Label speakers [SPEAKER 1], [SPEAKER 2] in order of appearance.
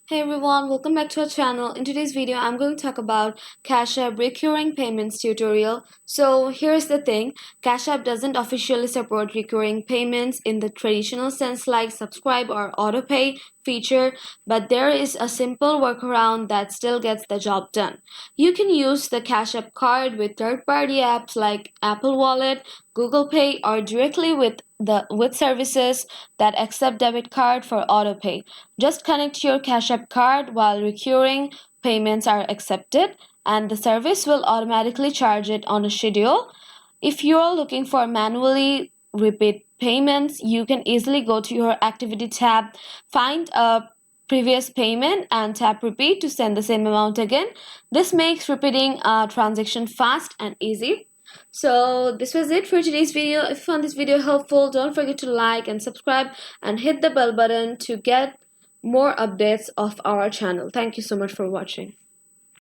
[SPEAKER 1] Hey everyone, welcome back to our channel. In today's video, I'm going to talk about Cash App recurring payments tutorial. So here's the thing, Cash App doesn't officially support recurring payments in the traditional sense like subscribe or autopay feature, but there is a simple workaround that still gets the job done. You can use the Cash App card with third-party apps like Apple Wallet, Google Pay, or directly with services that accept debit card for autopay. Just connect your Cash App card while recurring payments are accepted, and the service will automatically charge it on a schedule. If you're looking for manually repeat payments, you can easily go to your activity tab, find a previous payment, and tap repeat to send the same amount again. This makes repeating a transaction fast and easy. So this was it for today's video. If you found this video helpful, don't forget to like and subscribe and hit the bell button to get more updates of our channel. Thank you so much for watching.